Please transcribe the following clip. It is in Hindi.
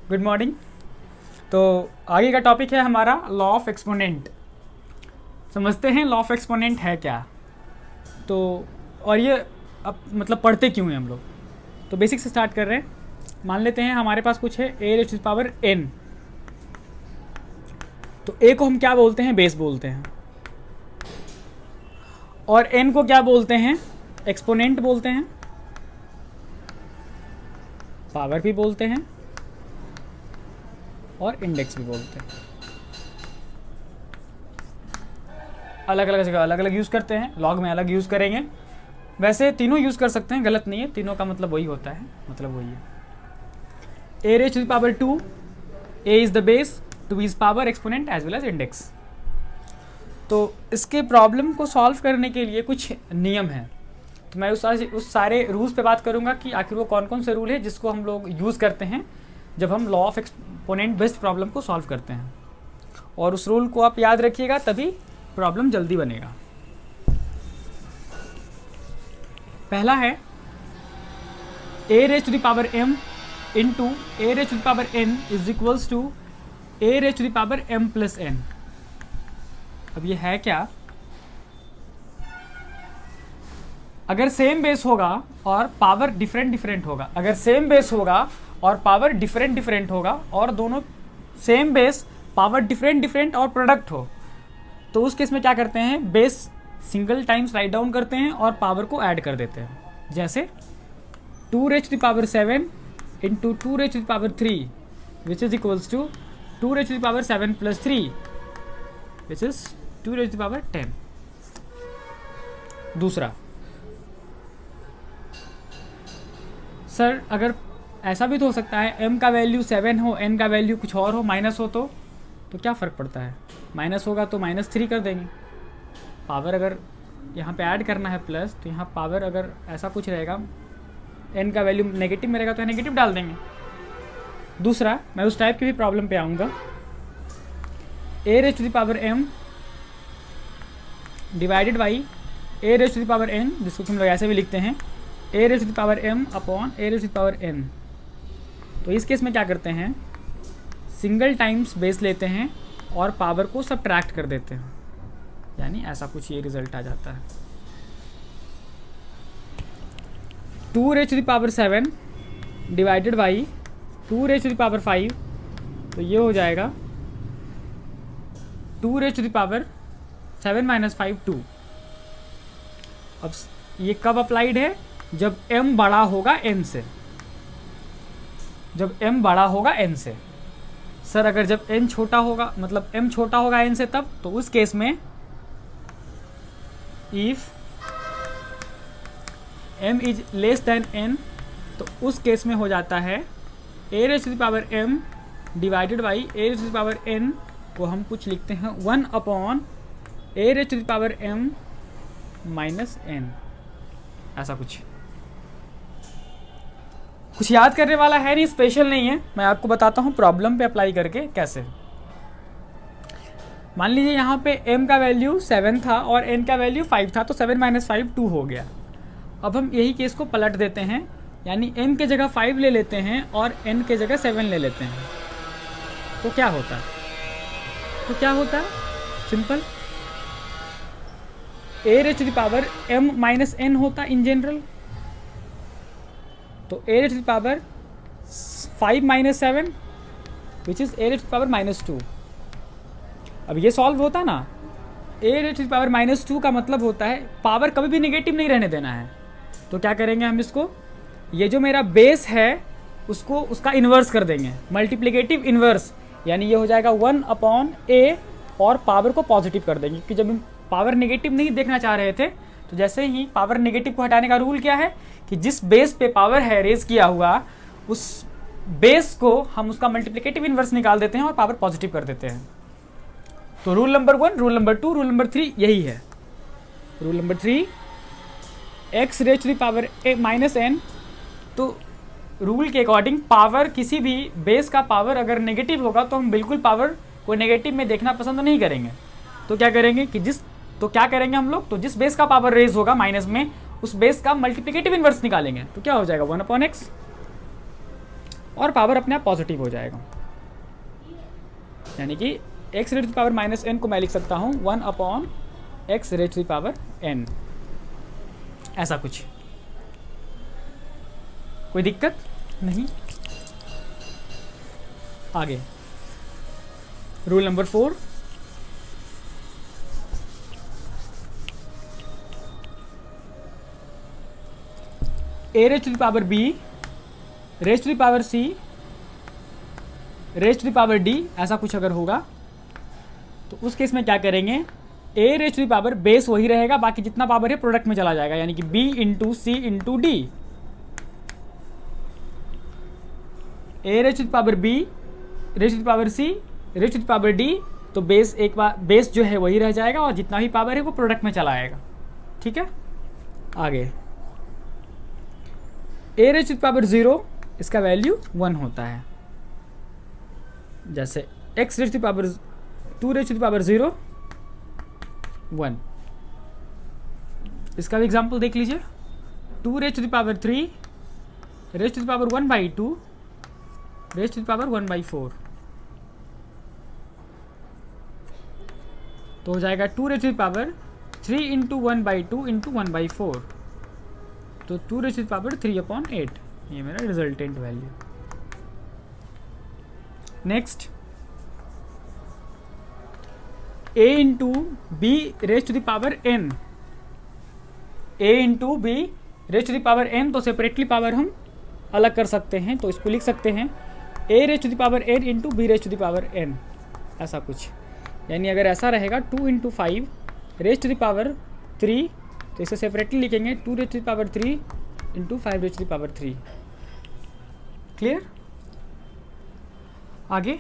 Good morning. तो आगे का टॉपिक है हमारा लॉ ऑफ एक्सपोनेंट। समझते हैं लॉ ऑफ एक्सपोनेंट है क्या। तो और ये अब मतलब पढ़ते क्यों हैं हम लोग। तो बेसिक से स्टार्ट कर रहे हैं। मान लेते हैं हमारे पास कुछ है a raise to the power n। तो a को हम क्या बोलते हैं, बेस बोलते हैं, और n को क्या बोलते हैं, एक्सपोनेंट बोलते हैं, पावर भी बोलते हैं और इंडेक्स भी बोलते हैं। अलग अलग जगह अलग अलग यूज़ करते हैं, लॉग में अलग यूज़ करेंगे। वैसे तीनों यूज़ कर सकते हैं, गलत नहीं है, तीनों का मतलब वही होता है, मतलब वही है। A raise to the power 2, a is the base, 2 is power, exponent as well as index. तो इसके प्रॉब्लम को सॉल्व करने के लिए कुछ नियम हैं। तो मैं उस सारे रूल्स पे बात करूंगा कि आखिर वो कौन कौन से रूल है जिसको हम लोग यूज़ करते हैं जब हम law of exponent based problem को सॉल्व करते हैं। और उस रूल को आप याद रखिएगा, तभी प्रॉब्लम जल्दी बनेगा। पहला है a raise to the power m into a raise to the power n is equals to a raise to the power m plus n। अब ये है क्या, अगर सेम बेस होगा और पावर डिफरेंट होगा, अगर सेम बेस होगा और पावर डिफरेंट होगा, और दोनों सेम बेस पावर डिफरेंट और प्रोडक्ट हो, तो उस केस में क्या करते हैं, base single times write down करते हैं और पावर को ऐड कर देते हैं। जैसे 2 raise to the power 7 into 2 raise to the power 3 which is equals to 2 raise to the power 7 plus 3 which is 2 raise to the power 10। दूसरा, सर अगर ऐसा भी तो हो सकता है m का वैल्यू 7 हो, n का वैल्यू कुछ और हो, माइनस हो, तो क्या फ़र्क पड़ता है, माइनस होगा तो -3 कर देंगे। पावर अगर यहाँ पे ऐड करना है प्लस, तो यहाँ पावर अगर ऐसा कुछ रहेगा, n का वैल्यू नेगेटिव में रहेगा तो नेगेटिव डाल देंगे। दूसरा, मैं उस टाइप की भी प्रॉब्लम पे आऊँगा। A raise to the power m divided by a raise to the power n, जिसको हम लोग ऐसे भी लिखते हैं a raise to the power m upon a raise to the power n। तो इस केस में क्या करते हैं, सिंगल टाइम्स बेस लेते हैं और पावर को सबट्रैक्ट कर देते हैं, यानी ऐसा कुछ ये रिजल्ट आ जाता है। 2 raise to the power 7 divided by 2 raise to the power 5, तो ये हो जाएगा 2 raise to the power 7 minus 5 2। अब ये कब अप्लाइड है, जब m बड़ा होगा n से, जब m बड़ा होगा n से। सर अगर जब n छोटा होगा, मतलब m छोटा होगा n से, तब तो उस केस में if m is less than n, तो उस केस में हो जाता है a raise to the power m divided by a raise to the power n को हम कुछ लिखते हैं 1 upon a raise to the power m minus n, ऐसा कुछ याद करने वाला है नहीं, स्पेशल नहीं है। मैं आपको बताता हूँ प्रॉब्लम पे अप्लाई करके कैसे। मान लीजिए यहाँ पे m का वैल्यू 7 था और n का वैल्यू 5 था, तो 7 माइनस 5 2 हो गया। अब हम यही केस को पलट देते हैं, यानी m के जगह 5 ले लेते हैं और n के जगह 7 ले लेते हैं। तो क्या होता है, simple, a raise to the power m minus n होता इन जनरल। तो a raise to the power 5 minus 7 which is a raise to the power -2। अब ये सॉल्व होता ना, a raise to the power -2 का मतलब होता है पावर कभी भी नेगेटिव नहीं रहने देना है। तो क्या करेंगे हम इसको, ये जो मेरा बेस है उसको उसका इन्वर्स कर देंगे, मल्टीप्लिकेटिव इन्वर्स, यानी ये हो जाएगा 1 अपॉन a, और पावर को पॉजिटिव कर देंगे, क्योंकि जब हम पावर नेगेटिव नहीं देखना चाह रहे थे, तो जैसे ही पावर नेगेटिव को हटाने का रूल क्या है कि जिस बेस पे पावर है रेज किया हुआ, उस बेस को हम उसका मल्टीप्लिकेटिव इन्वर्स निकाल देते हैं और पावर पॉजिटिव कर देते हैं। तो rule number 1, rule number 2, rule number 3 यही है। Rule number 3, x raise to the power minus n। तो रूल के अकॉर्डिंग पावर, किसी भी बेस का पावर अगर नेगेटिव होगा तो हम बिल्कुल पावर को नेगेटिव में देखना पसंद नहीं करेंगे। तो क्या करेंगे हम लोग, तो जिस बेस का पावर रेज होगा माइनस में, उस बेस का मल्टीप्लिकेटिव इन्वर्स निकालेंगे। तो क्या हो जाएगा 1 अपॉन x। और पावर अपने आप पॉजिटिव हो जाएगा। यानी कि x raise to power minus n को मैं लिख सकता हूँ 1/x raise to power n, ऐसा कुछ। कोई दिक्कत नहीं। आगे rule number 4, a raise to power b raise to power c raise to power d, ऐसा कुछ अगर होगा तो उस केस में क्या करेंगे, a raise to power base वही रहेगा, बाकी जितना पावर है प्रोडक्ट में चला जाएगा, यानी कि b into C into D. a raise to power b raise to power c raise to power d, तो बेस एक बार बेस जो है वही रह जाएगा और जितना भी पावर है वो प्रोडक्ट में चला आएगा। ठीक है। आगे a रेज टू पावर 0, इसका वैल्यू 1 होता है। जैसे x raise to power 2 raise to power 0 1, इसका भी एग्जाम्पल देख लीजिए। 2 raise to power 3 raise to power 1/2 raise to power 1/4, तो हो जाएगा 2 raise to power 3 into 1/2 into 1/4, तो 2 रेज टू पावर 3/8, ये मेरा resultant value. Next a into B raise to the power n, a into B raise to the power n, तो सेपरेटली पावर हम अलग कर सकते हैं, तो इसको लिख सकते हैं a raise to the power n into B raise to the power n, ऐसा कुछ। यानी अगर ऐसा रहेगा 2 into 5 raise to the power 3, तो इसे सेपरेटली लिखेंगे 2 raise to the power 3 into 5 raise to the power 3। Clear. आगे